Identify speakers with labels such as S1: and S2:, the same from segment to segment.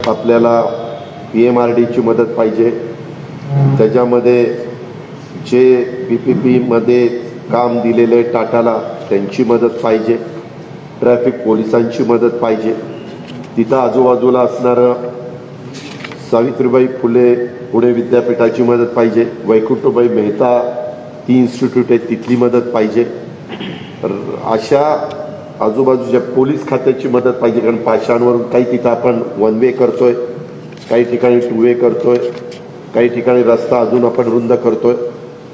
S1: आपल्याला PMRDची मदत पाहिजे, त्याच्यामध्ये जे PPPमध्ये काम दिलेले टाटाला त्यांची मदत पाहिजे, ट्रॅफिक पोलिसांची मदत पाहिजे, तिथं आजूबाजूला असणारं सावित्रीबाई फुले पुणे विद्यापीठाची मदत पाहिजे, वैकुंठभाई मेहता ती इन्स्टिट्यूट आहे तिथली मदत पाहिजे, अशा आजूबाजूच्या पोलीस खात्याची मदत पाहिजे. कारण पाषाणवरून काही तिथं आपण 1 वे करतोय, काही ठिकाणी 2 वे करतोय, काही ठिकाणी रस्ता अजून आपण रुंद करतोय.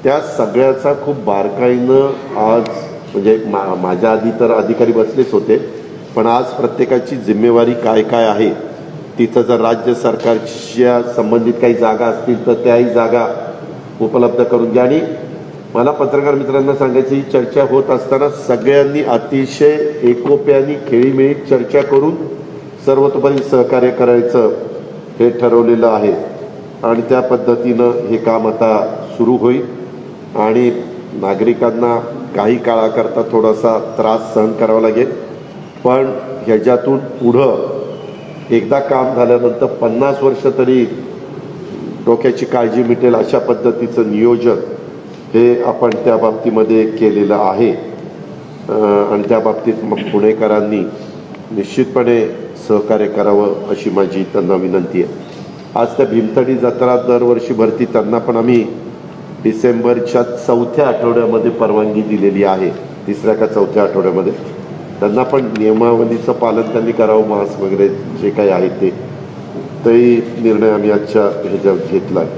S1: त्या सगळ्याचा खूप बारकाईनं आज म्हणजे माझ्या आधी तर अधिकारी बसलेच होते, पण आज प्रत्येकाची जिम्मेवारी काय काय आहे, तिथं जर राज्य सरकारच्या संबंधित काही जागा असतील तर त्याही जागा उपलब्ध करून द्या. आणि मला पत्रकार मित्रांना सांगायची, ही चर्चा होत असताना सगळ्यांनी अतिशय एकोप्याने खेळीमेळीत चर्चा करून सर्वतोपरी सहकार्य करायचं हे ठरवलेलं आहे. आणि त्या पद्धतीनं हे काम आता सुरू होईल. आणि नागरिकांना काही काळाकरता थोडासा त्रास सहन करावा लागेल, पण ह्याच्यातून पुढं एकदा काम झाल्यानंतर 50 वर्ष तरी डोक्याची काळजी मिटेल अशा पद्धतीचं नियोजन हे आपण त्या बाबतीमध्ये केलेलं आहे. आणि त्या बाबतीत मग पुणेकरांनी निश्चितपणे सहकार्य करावं अशी माझी त्यांना विनंती आहे. आज त्या भीमथडी जत्रा दरवर्षी भरती, त्यांना पण आम्ही डिसेंबरच्या 4थ्या आठवड्यामध्ये परवानगी दिलेली आहे, 3ऱ्या का 4थ्या आठवड्यामध्ये. त्यांना पण नियमावलीचं पालन त्यांनी करावं, मास्क वगैरे जे काही आहे तेही निर्णय आम्ही आजच्या ह्याच्यात घेतला आहे.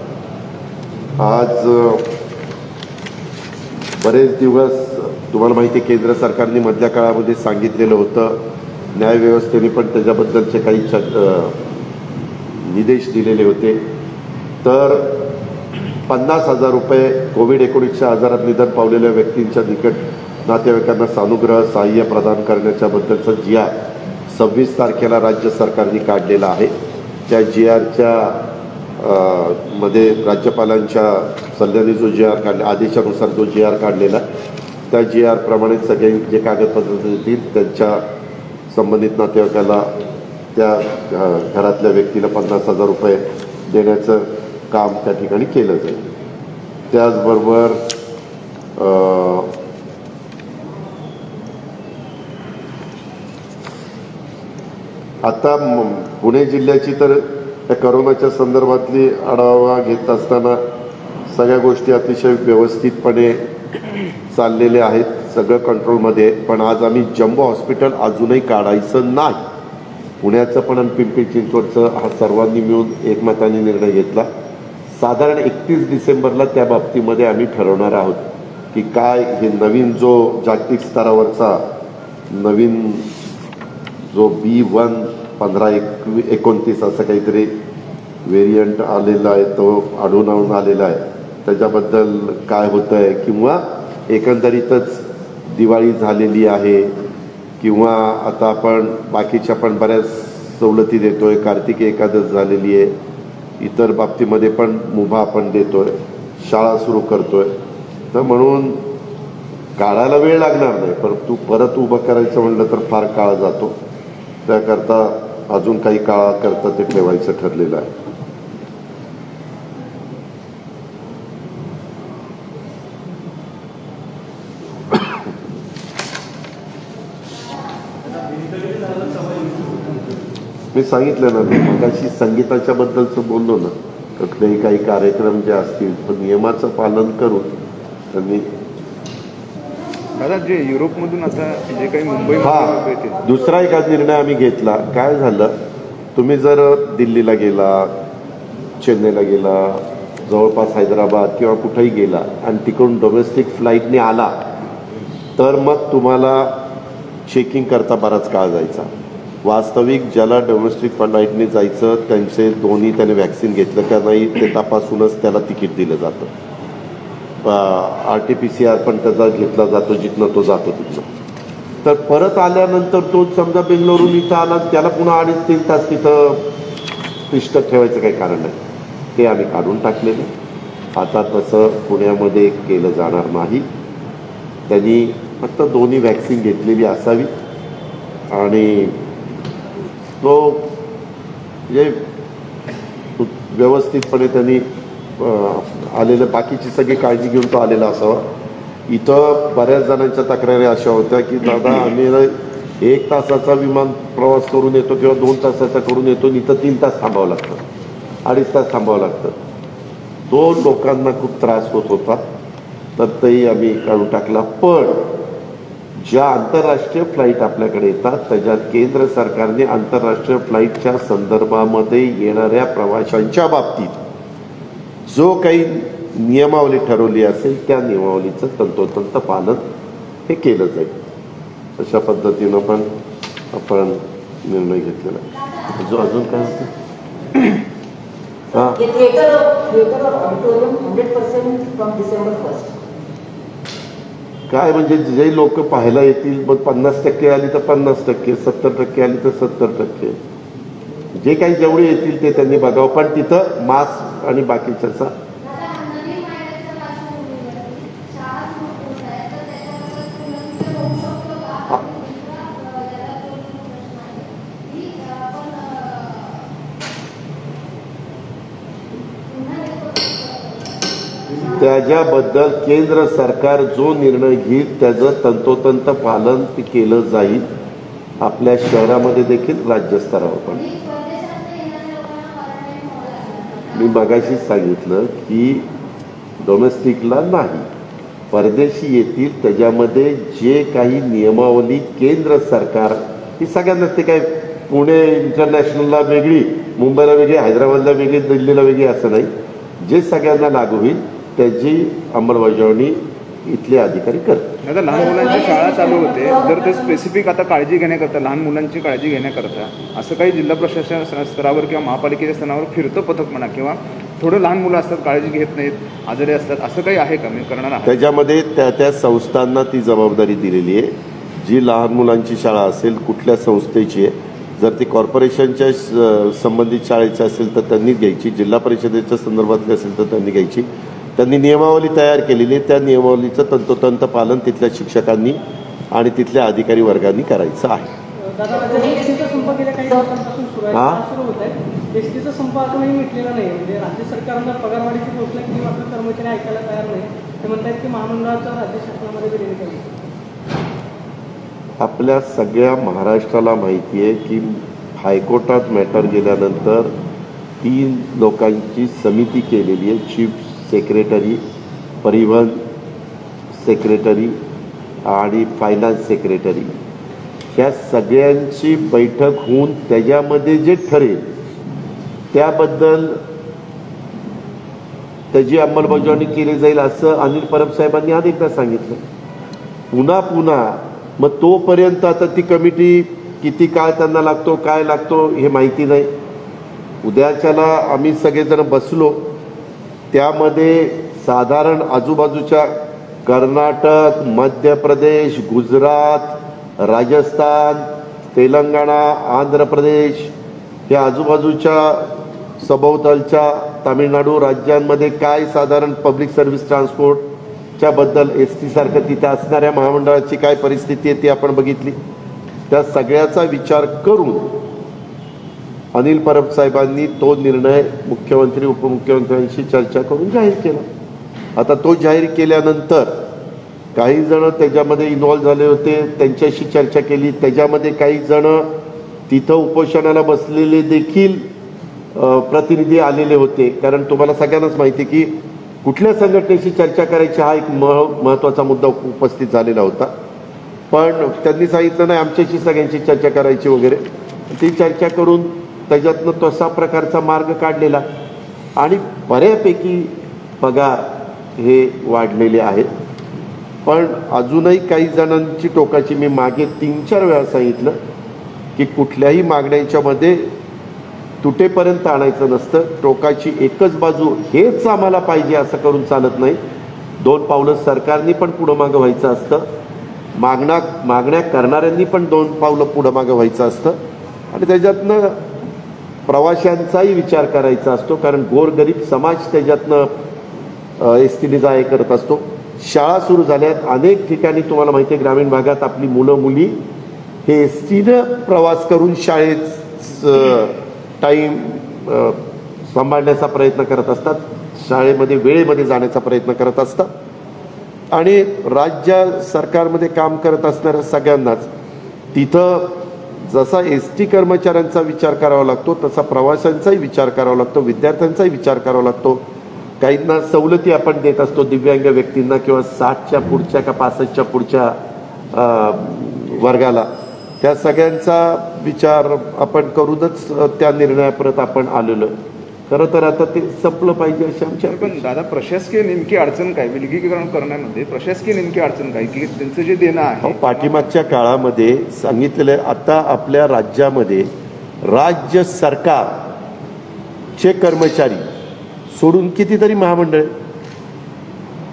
S1: आज बरेच दिवस तुम्हाला माहिती आहे केंद्र सरकारने मधल्या काळामध्ये सांगितलेलं होतं, न्यायव्यवस्थेने पण त्याच्याबद्दलचे काही निर्देश दिलेले होते. तर 50,000 रुपये कोविड-19 आजारात निधन पावलेल्या व्यक्तींच्या निकट नातेवाईकांना सानुग्रह सहाय्य प्रदान करण्याच्याबद्दलचा GR 26 तारखेला राज्य सरकारने काढलेला आहे. त्या GRच्या मध्ये राज्यपालांच्या सल्ल्याने जो GR काढला, आदेशानुसार जो GR काढलेला, त्या GR प्रमाणे सगळे जे कागदपत्र देतील त्यांच्या संबंधित नातेवाईकाला त्या घरातल्या व्यक्तीला 50,000 रुपये देण्याचं काम त्या ठिकाणी केलं जाईल. त्याचबरोबर आता पुणे जिल्ह्याची तर त्या करोनाच्या संदर्भातली आढावा घेत असताना सगळ्या गोष्टी अतिशय व्यवस्थितपणे चाललेल्या आहेत, सगळं कंट्रोलमध्ये. पण आज आम्ही जम्बो हॉस्पिटल अजूनही काढायचं नाही, पुण्याचं पण आणि पिंपरी चिंचवडचं हा सर्वांनी मिळून एकमताने निर्णय घेतला. साधारण 31 डिसेंबरला त्या बाबतीमध्ये आम्ही ठरवणार आहोत की काय हे नवीन जो जागतिक स्तरावरचा नवीन जो B1.15.29 असं काहीतरी व्हेरियंट आलेला आहे, तो आढळून आलेला आहे, त्याच्याबद्दल काय होतं आहे, किंवा एकंदरीतच दिवाळी झालेली आहे, किंवा आता आपण बाकीच्या पण बऱ्याच सवलती देतोय, कार्तिकी एकादश झालेली आहे, इतर बाबतीमध्ये पण मुभा आपण देतोय, शाळा सुरू करतोय. तर म्हणून काळाला वेळ लागणार नाही, परंतु परत उभं करायचं म्हणलं तर फार काळ जातो. त्याकरता अजून काही काळाकरता ते ठेवायचं ठरलेलं आहे. मी सांगितलं ना, मी मगाशी संगीताच्या बद्दलचं बोललो ना, कुठलेही काही कार्यक्रम जे असतील तर नियमाचं पालन करून त्यांनी.
S2: दादा, जे युरोपमधून आता जे काही मुंबई
S1: दुसरा एक निर्णय आम्ही घेतला. काय झालं, तुम्ही जर दिल्लीला गेला, चेन्नईला गेला, जवळपास हैदराबाद किंवा कुठेही गेला आणि तिकडून डोमेस्टिक फ्लाईटने आला तर मग तुम्हाला चेकिंग करता बराच काळ जायचा. वास्तविक ज्याला डोमेस्टिक फ्लाईटने जायचं त्यांचे दोन्ही त्याने वॅक्सिन घेतलं का नाही ते तपासूनच त्याला तिकीट दिलं जातं. RT-PCR पण त्याचा घेतला जातो जिथनं तो जातो तिथनं. तर परत आल्यानंतर तो समजा बेंगलोरून इथं आला, त्याला पुन्हा 2.5-3 तास तिथं तिष्ठत ठेवायचं काही कारण नाही. ते आम्ही काढून टाकलेलं. आता तसं पुण्यामध्ये केलं जाणार नाही. त्यांनी फक्त दोन्ही वॅक्सिन घेतलेली असावी आणि तो म्हणजे व्यवस्थितपणे त्यांनी आलेलं बाकीची सगळी काळजी घेऊन तो आलेला असावा. इथं बऱ्याच जणांच्या तक्रारी अशा होत्या की दादा आम्ही 1 तासाचा विमान प्रवास करून येतो किंवा 2 तासाचा करून येतो, इथं 3 तास थांबावं लागतं, 2.5 तास थांबावं लागतं. तो लोकांना खूप त्रास होत होता, तर तेही आम्ही काढून टाकला. पण ज्या आंतरराष्ट्रीय फ्लाईट आपल्याकडे येतात त्याच्यात केंद्र सरकारने आंतरराष्ट्रीय फ्लाईटच्या संदर्भामध्ये येणाऱ्या प्रवाशांच्या बाबतीत जो काही नियमावली ठरवली असेल त्या नियमावलीचं तंतोतंत पालन हे केलं जाईल. अशा पद्धतीनं पण आपण निर्णय घेतलेला आहे. जो अजून काय होतं हां काय म्हणजे जे लोक पाहायला येतील मग 50% आली तर 50%, 70% आली तर 70%, जे काही जेवढे येतील ते त्यांनी बघावं. पण तिथं मास्क आणि बाकीच्याचा त्याच्याबद्दल केंद्र सरकार जो निर्णय घेईल त्याचं तंतोतंत पालन केलं जाईल. आपल्या शहरामध्ये देखील राज्यस्तरावर पण मी मगाशीच सांगितलं की डोमेस्टिकला नाही, परदेशी येतील त्याच्यामध्ये जे काही नियमावली केंद्र सरकार ही सगळ्यांनाच, ते काय पुणे इंटरनॅशनलला वेगळी, मुंबईला वेगळी, हैदराबादला वेगळी, दिल्लीला वेगळी असं नाही, जे सगळ्यांना लागू होईल त्याची अंमलबजावणी इथले अधिकारी करतात.
S2: आता लहान मुलांची शाळा चालू होते, जर ते स्पेसिफिक आता काळजी घेण्याकरता, लहान मुलांची काळजी घेण्याकरता असं काही जिल्हा प्रशासन स्तरावर किंवा महापालिकेच्या स्तरावर फिरतं पथक म्हणा, किंवा थोडं लहान मुलं असतात काळजी घेत नाहीत, आजारी असतात, असं काही आहे का? मी करणार आहे
S1: त्याच्यामध्ये त्या संस्थांना ती जबाबदारी दिलेली आहे. जी लहान मुलांची शाळा असेल कुठल्या संस्थेची आहे, जर ती कॉर्पोरेशनच्या संबंधित शाळेची असेल तर त्यांनी घ्यायची, जिल्हा परिषदेच्या संदर्भातली असेल तर त्यांनी घ्यायची. त्यांनी नियमावली तयार केलेली आहे, त्या नियमावलीचं तंतोतंत पालन तिथल्या शिक्षकांनी आणि तिथल्या अधिकारी वर्गांनी करायचं आहे.
S3: एसटीचा संप अजूनही मिटलेला नाही. म्हणजे राज्य सरकारनं पगारवाढीची घोषणा केली मात्र कर्मचारी ऐकायला तयार नाही. ते म्हणतात की महामंडळाचा राज्य शासनामध्ये विलीन केली.
S1: आपल्या सगळ्या महाराष्ट्राला माहिती आहे की हायकोर्टात मॅटर गेल्यानंतर 3 लोकांची समिती केलेली आहे. चीफ सेक्रेटरी, परिवहन सेक्रेटरी आणि फायनान्स सेक्रेटरी, ह्या सगळ्यांची बैठक होऊन त्याच्यामध्ये जे ठरेल त्याबद्दल त्याची अंमलबजावणी केली जाईल असं अनिल परब साहेबांनी अनेकदा सांगितलं. पुन्हा मग तोपर्यंत आता ती कमिटी किती काळ त्यांना लागतो, काय लागतो हे माहिती नाही. उद्याच्याला आम्ही सगळेजण बसलो, त्यामध्ये साधारण आजूबाजूच्या कर्नाटक, मध्य प्रदेश, गुजरात, राजस्थान, तेलंगणा, आंध्र प्रदेश या आजूबाजूच्या सभोवतालच्या तामिळनाडू राज्यांमध्ये काय साधारण पब्लिक सर्व्हिस ट्रान्सपोर्टच्या बद्दल एस-टी सारखं तिथे असणाऱ्या महामंडळाची काय परिस्थिती आहे ती आपण बघितली. त्या सगळ्याचा विचार करून अनिल परब साहेबांनी तो निर्णय मुख्यमंत्री उपमुख्यमंत्र्यांशी चर्चा करून जाहीर केला. आता तो जाहीर केल्यानंतर काही जण त्याच्यामध्ये इन्व्हॉल्व झाले होते, त्यांच्याशी चर्चा केली. त्याच्यामध्ये काही जण तिथं उपोषणाला बसलेले देखील प्रतिनिधी आलेले होते. कारण तुम्हाला सगळ्यांनाच माहिती की कुठल्या संघटनेशी चर्चा करायची हा एक महत्त्वाचा मुद्दा उपस्थित झालेला होता. पण त्यांनी सांगितलं नाही आमच्याशी सगळ्यांची चर्चा करायची वगैरे. ती चर्चा करून त्याच्यातनं तसा प्रकारचा मार्ग काढलेला आणि बऱ्यापैकी पगार हे वाढलेले आहेत. पण अजूनही काही जणांची टोकाची मी मागे 3-4 वेळा सांगितलं की कुठल्याही मागण्यांच्यामध्ये तुटेपर्यंत आणायचं नसतं. टोकाची एकच बाजू हेच आम्हाला पाहिजे असं करून चालत नाही. 2 पावलं सरकारनी पण पुढं मागं व्हायचं असतं, मागण्या करणाऱ्यांनी पण 2 पावलं पुढं मागं व्हायचं असतं आणि त्याच्यातनं प्रवाशांचाही विचार करायचा असतो. कारण गोरगरीब समाज त्याच्यातनं एस-टीने जा हे करत असतो. शाळा सुरू झाल्यात अनेक ठिकाणी, तुम्हाला माहिती आहे ग्रामीण भागात आपली मुलं मुली हे एस-टीनं प्रवास करून शाळेत टाईम सांभाळण्याचा प्रयत्न करत असतात, शाळेमध्ये वेळेमध्ये जाण्याचा प्रयत्न करत असतात आणि राज्य सरकारमध्ये काम करत असणाऱ्या सगळ्यांनाच तिथं जसा ST कर्मचाऱ्यांचा विचार करावा लागतो तसा प्रवाशांचाही विचार करावा लागतो, विद्यार्थ्यांचाही विचार करावा लागतो. काहींना सवलती आपण देत असतो दिव्यांग व्यक्तींना किंवा 60च्या पुढच्या का 65च्या पुढच्या वर्गाला. त्या सगळ्यांचा विचार आपण करूनच त्या निर्णयापर्यंत आपण आलेलो. खरं तर आता ते संपलं पाहिजे अशी आमची
S2: पण दादा, प्रशासकीय नेमकी अडचण काय विलगीकरण करण्यामध्ये? प्रशासकीय नेमकी अडचण काय की त्यांचं जे देणं आहे?
S1: पाठीमागच्या काळामध्ये सांगितलेलं आता आपल्या राज्यामध्ये राज्य सरकारचे कर्मचारी सोडून कितीतरी महामंडळ,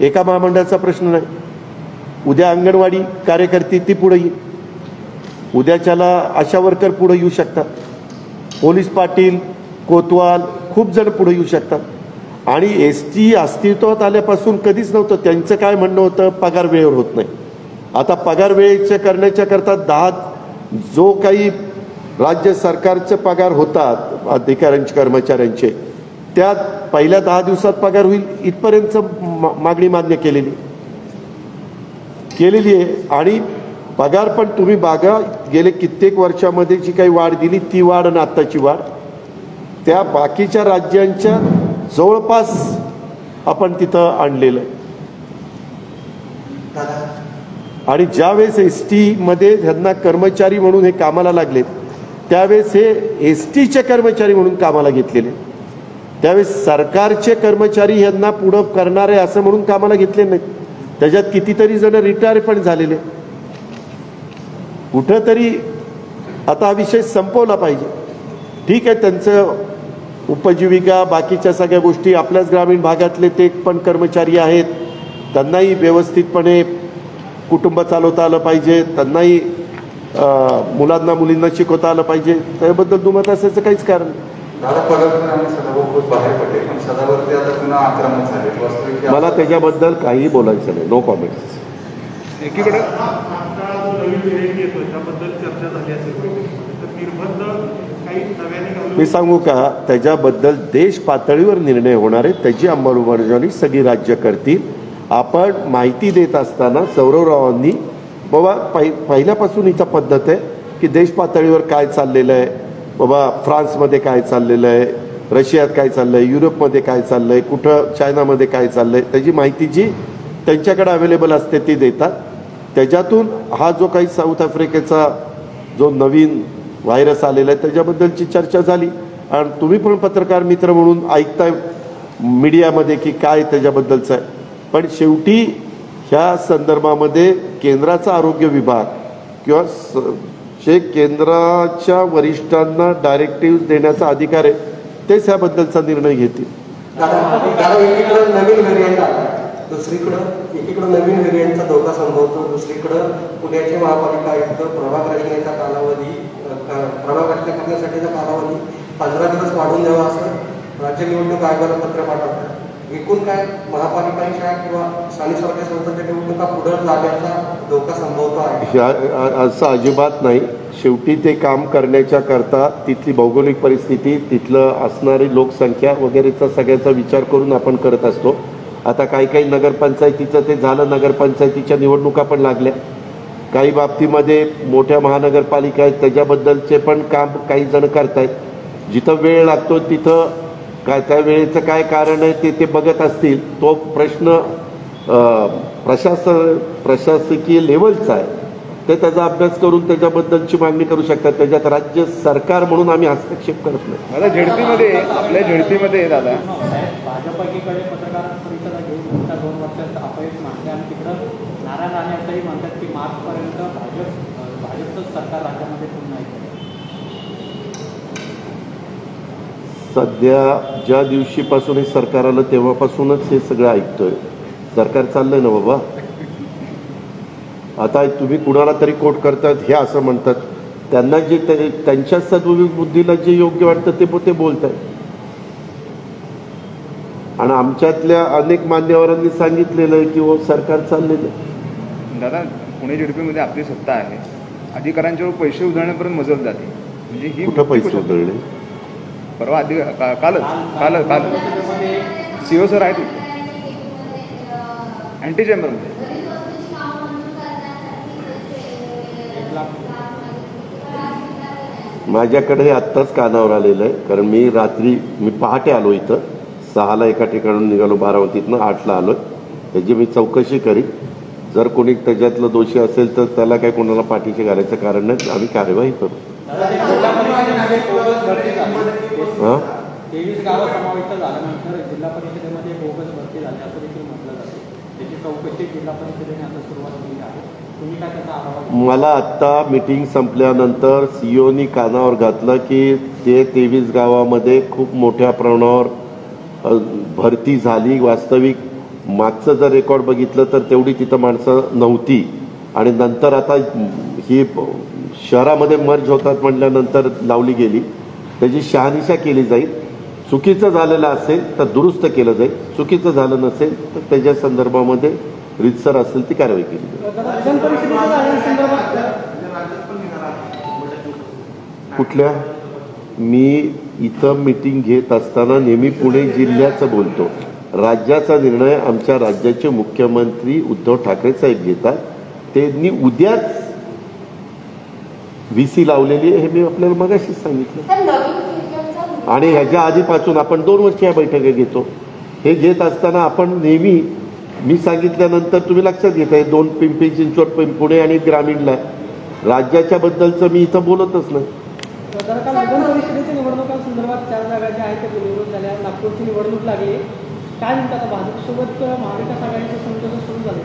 S1: एका महामंडळाचा प्रश्न नाही. उद्या अंगणवाडी कार्यकर्ती ती पुढे येईल, उद्याच्याला आशा वर्कर पुढे येऊ शकतात, पोलीस पाटील, कोतवाल खूप जण पुढे येऊ शकतात. आणि ST अस्तित्वात आल्यापासून कधीच नव्हतं. त्यांचं काय म्हणणं होतं, पगार वेळेवर होत नाही. आता पगार वेळेचे करण्याच्या करता 10 जो काही राज्य सरकारचे पगार होतात अधिकाऱ्यांचे कर्मचाऱ्यांचे, त्यात पहिल्या 10 दिवसात पगार होईल इथपर्यंत मागणी मान्य केलेली आहे. आणि पगार पण तुम्ही बघा, गेले कित्येक वर्षामध्ये जी काही वाढ दिली ती वाढ आणि आत्ताची वाढ त्या बाकीच्या राज्यांच्या जवळपास आपण तिथं आणलेलं आहे. आणि ज्यावेळेस ST मध्ये ह्यांना कर्मचारी म्हणून हे कामाला लागले त्यावेळेस हे STचे कर्मचारी म्हणून कामाला घेतलेले, त्यावेळेस सरकारचे कर्मचारी ह्यांना पुढं करणारे असं म्हणून कामाला घेतले नाहीत. त्याच्यात कितीतरी जण रिटायर पण झालेले. कुठंतरी आता हा विषय संपवला पाहिजे. ठीक आहे, त्यांचं उपजीविका बाकीच्या सगळ्या गोष्टी आपल्याच ग्रामीण भागातले ते पण कर्मचारी आहेत, त्यांनाही व्यवस्थितपणे कुटुंब चालवता आलं पाहिजे, त्यांनाही मुलांना मुलींना शिकवता आलं पाहिजे. त्याबद्दल दुमत असायचं काहीच कारण नाही. मला त्याच्याबद्दल काही बोलायचं नाही. No comments.
S2: एकीकडे
S1: मी सांगू का, त्याच्याबद्दल देश पातळीवर निर्णय होणार आहे, त्याची अंमलबजावणी सगळी राज्य करतील. आपण माहिती देत असताना सौरवरावांनी बाबा पहिल्यापासून इथं पद्धत आहे की देश पातळीवर काय चाललेलं आहे, बाबा फ्रान्समध्ये काय चाललेलं आहे, रशियात काय चाललं आहे, युरोपमध्ये काय चाललं आहे, कुठं चायनामध्ये काय चाललं आहे, त्याची माहिती जी त्यांच्याकडे अवेलेबल असते ती देतात. त्याच्यातून हा जो काही साऊथ आफ्रिकेचा जो नवीन व्हायरस आलेला आहे त्याच्याबद्दलची चर्चा झाली. आणि तुम्ही पण पत्रकार मित्र म्हणून ऐकताय मीडियामध्ये की काय त्याच्याबद्दलचं आहे. पण शेवटी ह्या संदर्भामध्ये केंद्राचा आरोग्य विभाग किंवा जे केंद्राच्या वरिष्ठांना डायरेक्टिव्ह देण्याचा अधिकार आहे तेच ह्याबद्दलचा निर्णय घेतील.
S4: एकीकडं नवीन व्हेरियंटचा धोका संभवतो, दुसरीकडं पुण्याचे महापालिका आयुक्त प्रभाग रचनेचा कालावधी प्रभाग रचना करण्यासाठीचा कालावधी 15 दिवस वाढवून द्यावा असं राज्य निवडणूक आयोगाला पत्र पाठवतात. एकूण काय महापालिकांच्या किंवा स्थानिक स्वराज्य संस्थांच्या निवडणुका पुढे जाण्याचा धोका संभवतो आहे?
S1: असं अजिबात नाही. शेवटी ते काम करण्याच्या करता तिथली भौगोलिक परिस्थिती, तिथलं असणारी लोकसंख्या वगैरेचा सगळ्याचा विचार करून आपण करत असतो. आता काही नगरपंचायतीचं ते झालं, नगरपंचायतीच्या निवडणुका पण लागल्या. काही बाबतीमध्ये मोठ्या महानगरपालिका आहेत त्याच्याबद्दलचे पण काम काही जण करतायत. जिथं वेळ लागतो तिथं काय त्या वेळेचं काय कारण आहे ते बघत असतील. तो प्रश्न प्रशासकीय लेवलचा आहे, ते त्याचा अभ्यास करून त्याच्याबद्दलची मागणी करू शकतात. त्याच्यात राज्य सरकार म्हणून आम्ही हस्तक्षेप करत नाही.
S2: दादा, झेडपीमध्ये आपल्या झेडपीमध्ये दादा
S3: भाजपकडे पत्रकार परिषदा घेऊन 2 वर्षाचा अपयश मानले आणि तिकडं नारायण राणे असंही म्हणतात की मार्चपर्यंत भाजपचंच सरकार राज्यामध्ये पुन्हा येईल.
S1: सध्या ज्या दिवशीपासून हे सरकार आलं तेव्हापासूनच हे सगळं ऐकतोय. सरकार चाललंय ना बाबा. आता तुम्ही कुणाला तरी कोट करतात हे असं म्हणतात, त्यांना जे त्यांच्या सद्बुद्धीला जे योग्य वाटतं ते बोलत आहेत. आणि आमच्यातल्या अनेक मान्यवरांनी सांगितलेलं आहे की हो सरकार चाललेलं आहे.
S2: दादा, पुणे झेडपीमध्ये आपली सत्ता आहे, अधिकाऱ्यांच्यावर पैसे उधळण्यापर्यंत मजल जाते. म्हणजे ही
S1: कुठं पैसे उधळले?
S2: परवा आधी कालच काल
S3: परिषदेमध्ये
S2: सीओ सर आहेत अँटी चेंबरमध्ये.
S3: 1 लाख
S1: माझ्याकडे आत्ताच कानावर आलेलं आहे, कारण मी पहाटे आलो इथं 6ला एका ठिकाणून निघालो बारामतीतनं, 8ला आलो. त्याची मी चौकशी करीन. जर कोणी त्याच्यातलं दोषी असेल तर त्याला काही कोणाला पाठीशी घालायचं कारण नाही, आम्ही कार्यवाही करू.
S3: जिल्हा परिषदेमध्ये बोगस भरती झाली.
S1: हां
S3: 23 गावं समाविष्ट झाल्यानंतर जिल्हा परिषदेमध्ये बोगस भरती झाली असं देखील म्हटलं जाते. त्याची चौकशी जिल्हा परिषदेने आता सुरुवात केली आहे. तुम्ही काय त्याचा आढावा घेता?
S1: मला आत्ता मीटिंग संपल्यानंतर सीओनी कानावर घातलं की ते 23 गावामध्ये खूप मोठ्या प्रमाणावर भरती झाली. वास्तविक मागचं जर रेकॉर्ड बघितलं तर तेवढी तिथं माणसं नव्हती, आणि नंतर आता ही शहरामध्ये मर्ज होतात म्हटल्यानंतर लावली गेली. त्याची शहानिशा केली जाईल. चुकीचं झालेलं असेल तर दुरुस्त केलं जाईल, चुकीचं झालं नसेल तर त्याच्या संदर्भामध्ये रीतसर असेल ती कारवाई केली जाईल. कुठल्या? मी इथं मीटिंग घेत असताना नेहमी पुणे जिल्ह्याचं बोलतो. राज्याचा निर्णय आमच्या राज्याचे मुख्यमंत्री उद्धव ठाकरे साहेब घेतात. त्यांनी उद्याच VC लावलेली आहे, हे मी आपल्याला मगाशीच सांगितलं. आणि ह्याच्या आधीपासून आपण 2 वर्ष या बैठका घेतो. हे घेत असताना आपण नेहमी मी सांगितल्यानंतर तुम्ही लक्षात घेताय 2 पिंपरी चिंचवड, पुणे आणि ग्रामीणला. राज्याच्या बद्दलचं मी इथं बोलतच नाही.
S5: काल विधान परिषदेच्या निवडणुकांसंदर्भात 4 जागा ज्या आहेत त्या विरोध झाल्या. नागपूरची निवडणूक लागली. काय म्हणतात आता भाजपसोबत महाविकास आघाडीचे समझोता सुरू झाले?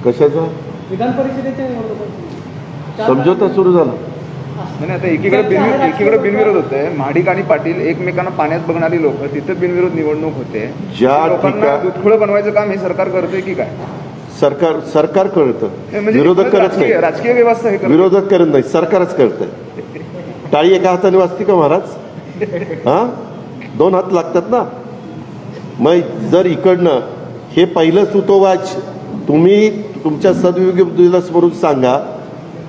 S1: कशाचा
S5: विधान परिषदेच्या निवडणुकांची
S1: समझोता सुरू झाला?
S2: नाही, आता एकीकडे बिनविरोध होते. महाडिक आणि पाटील एकमेकांना पाण्यात बघणारी लोक, तिथं बिनविरोध निवडणूक होते.
S1: ज्या
S2: लोकांना दुधखोळ बनवायचं काम हे सरकार करतंय की काय?
S1: सरकार करतं,
S2: म्हणजे
S1: विरोधक करत नाही.
S2: राजकीय व्यवस्था हे करते.
S1: विरोधक करत नाही, सरकारच करतंय. टाळी एका हाताने वाजते का महाराज? हा 2 हात लागतात ना. मग जर इकडनं हे पहिलं सुतोवाच तुम्ही तुमच्या सद्विवेक स्मरून सांगा.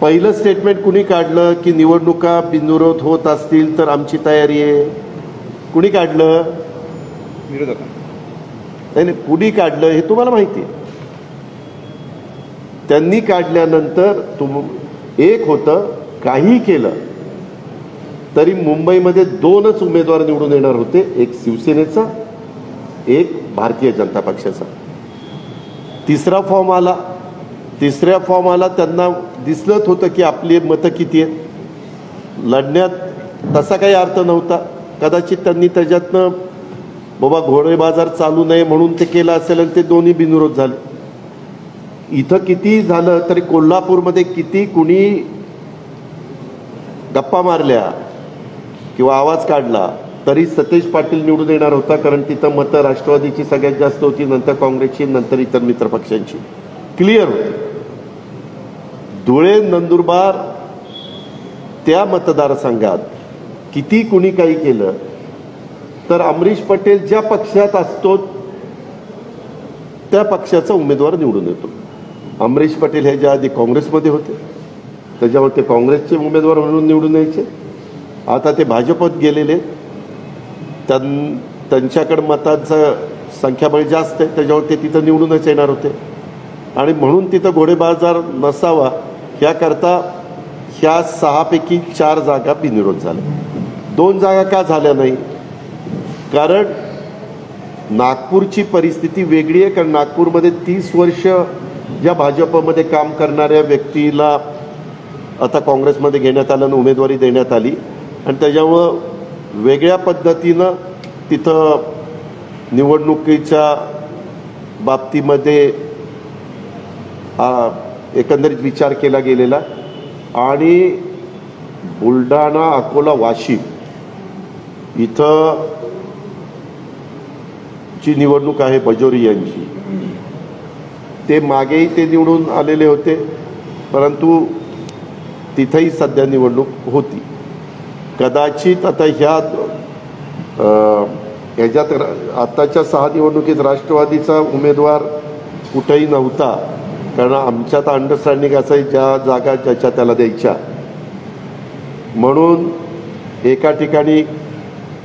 S1: पहिलं स्टेटमेंट कुणी काढलं की निवडणुका बिनविरोध होत असतील तर आमची तयारी आहे? कुणी काढलं?
S2: विरोधकांना
S1: नाही, कुणी काढलं हे तुम्हाला माहिती आहे. त्यांनी काढल्यानंतर एक होतं, काही केलं तरी मुंबईमध्ये 2च उमेदवार निवडून येणार होते, एक शिवसेनेचा, एक भारतीय जनता पक्षाचा. तिसरा फॉर्म आला. तिसऱ्या फॉर्म आला, त्यांना दिसलंच होतं की आपली मतं किती आहेत. लढण्यात तसा काही अर्थ नव्हता. कदाचित त्यांनी त्याच्यातनं बाबा घोडे बाजार चालू नये म्हणून ते केलं असेल, आणि ते दोन्ही बिनविरोध झाले. इथं किती झालं तरी कोल्हापूरमध्ये किती कुणी गप्पा मारल्या किंवा आवाज काढला तरी सतेज पाटील निवडून येणार होता, कारण तिथं मतं राष्ट्रवादीची सगळ्यात जास्त होती, नंतर काँग्रेसची, नंतर इतर मित्रपक्षांची. क्लिअर होती. धुळे, नंदुरबार त्या मतदारसंघात किती कुणी काही केलं तर अमरीश पटेल ज्या पक्षात असतो त्या पक्षाचा उमेदवार निवडून येतो. अमरीश पटेल हे ज्या आधी काँग्रेसमध्ये होते, त्याच्यावर ते काँग्रेसचे उमेदवार म्हणून निवडून यायचे. आता ते भाजपत गेलेले, त्यांच्याकडे मतांचं संख्याबळ जास्त आहे, त्याच्यावर ते तिथं निवडूनच येणार होते. आणि म्हणून तिथं घोडेबाजार नसावा याकरता ह्या 6 पैकी 4 जागा बिनविरोध झाल्या. 2 जागा का झाल्या नाही? कारण नागपूरची परिस्थिती वेगळी आहे. कारण नागपूरमध्ये 30 वर्ष ज्या भाजपमध्ये काम करणाऱ्या व्यक्तीला आता काँग्रेसमध्ये घेण्यात आलं आणि उमेदवारी देण्यात आली, आणि त्याच्यामुळं वेगळ्या पद्धतीनं तिथं निवडणुकीच्या बाबतीमध्ये एकंदरीत विचार केला गेलेला. आणि बुलढाणा, अकोला, वाशिम इथं ची निवडणूक आहे बजोरी यांची. ते मागेही ते निवडून आलेले होते, परंतु तिथंही सध्या निवडणूक होती. कदाचित आता ह्याच्यात आत्ताच्या 6 निवडणुकीत राष्ट्रवादीचा उमेदवार कुठेही नव्हता, कारण आमच्यात अंडरस्टँडिंग असं आहे ज्या जागा ज्याच्या त्याला द्यायच्या. म्हणून एका ठिकाणी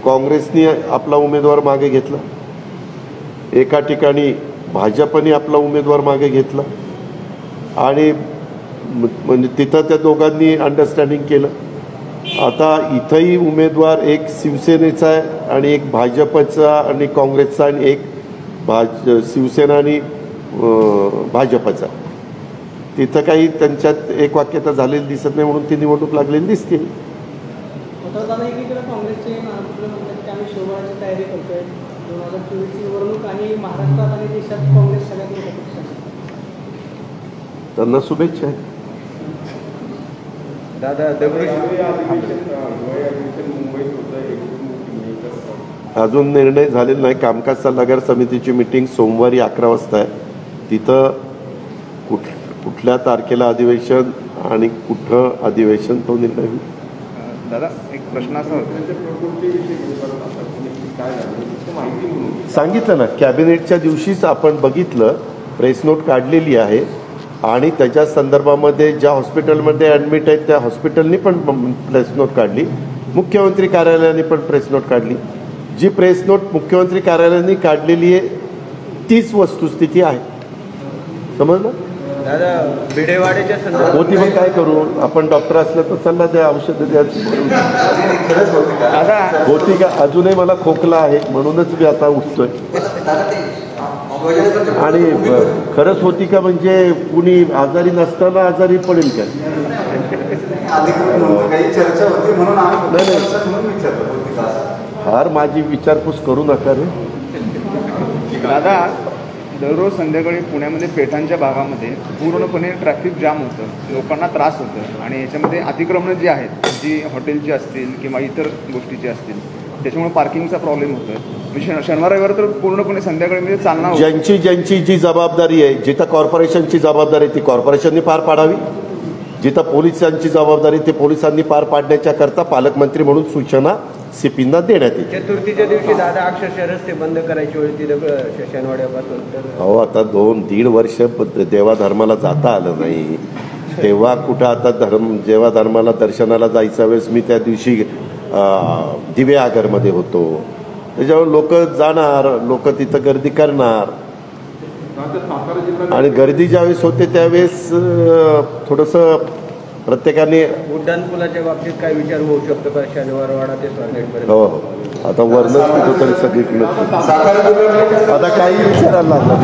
S1: काँग्रेसने आपला उमेदवार मागे घेतला, एका ठिकाणी भाजपने आपला उमेदवार मागे घेतला आणि म्हणजे तिथं त्या दोघांनी अंडरस्टँडिंग केलं. आता इथंही उमेदवार एक शिवसेनेचा आहे आणि एक भाजपचा आणि काँग्रेसचा आणि एक शिवसेना आणि भाजपचा. तिथं काही त्यांच्यात एक वाक्यता झालेली दिसत नाही म्हणून ती निवडणूक लागलेली दिसते.
S5: आता दादा एकीकडे काँग्रेसचे महाराष्ट्र म्हणतात की आम्ही शोभाची तयारी करतोय 2024ची निवडणूक आणि महाराष्ट्रात आणि देशात काँग्रेस सगळ्यात मोठा पक्ष आहे.
S1: त्यांना शुभेच्छा आहेत.
S2: दादा
S1: अजून निर्णय झालेला नाही. कामकाज सल्लागार समितीची मीटिंग सोमवारी 11 वाजता आहे. तिथं कुठल्या तारखेला अधिवेशन आणि कुठं अधिवेशन तो निर्णय होईल.
S2: दादा एक प्रश्न असा होता,
S1: सांगितलं ना, कॅबिनेटच्या दिवशीच आपण बघितलं, प्रेस नोट काढलेली आहे आणि त्याच्या संदर्भामध्ये ज्या हॉस्पिटलमध्ये ॲडमिट आहेत त्या हॉस्पिटलनी पण प्रेस नोट काढली, मुख्यमंत्री कार्यालयाने पण प्रेस नोट काढली. जी प्रेस नोट मुख्यमंत्री कार्यालयाने काढलेली आहे तीच वस्तुस्थिती आहे. समजलं
S6: दादा भिडेवाड्याच्या संदर्भात
S1: होती. मग काय करू आपण, डॉक्टर असलं तर सल्ला द्या, औषधं द्या.
S2: दादा
S1: होती का? अजूनही मला खोकला आहे म्हणूनच मी आता उठतोय. आणि खरंच होती का म्हणजे कुणी आजारी नसताना आजारी पडेल का?
S4: काही चर्चा होती म्हणून आम्ही
S1: नाही. फार माझी विचारपूस करू नका रे.
S2: दादा दररोज संध्याकाळी पुण्यामध्ये पेठांच्या भागामध्ये पूर्णपणे ट्रॅफिक जाम होतं, लोकांना त्रास होतं आणि याच्यामध्ये अतिक्रमणं जी आहेत, जी हॉटेलची असतील किंवा इतर गोष्टीची असतील, त्याच्यामुळे पार्किंगचा प्रॉब्लेम होतो. शनिवार रविवार तर पूर्णपणे संध्याकाळी चालणार.
S1: ज्यांची जी जबाबदारी आहे, जिथं कॉर्पोरेशनची जबाबदारी आहे ती कॉर्पोरेशनने पार पाडावी, जिथं पोलिसांची जबाबदारी ती पोलिसांनी पार पाडण्याच्या करता पालकमंत्री म्हणून सूचना सीपींना देण्यात येईल.
S6: चतुर्थीच्या दिवशी दादा अक्षरशः रस्ते बंद करायची वेळ तिथं शनिवाड्यापासून तर
S1: अहो आता 2-1.5 वर्ष देवाधर्माला जाता आलं नाही, तेव्हा कुठं आता जेव्हा धर्माला दर्शनाला जायच्या वेळेस मी त्या दिवशी दिव्यागरमध्ये होतो. त्याच्यावर लोक जाणार, लोक तिथं गर्दी करणार आणि गर्दी ज्यावेळेस होते त्यावेळेस थोडंसं प्रत्येकाने
S6: उड्डाणपुलाच्या बाबतीत काय विचार होऊ शकतो का शनिवारवाडा ते स्वारगेटपर्यंत?
S1: हो आता वर्णच कुठंतरी सगळीकडे आता काही विचारायला लागलं.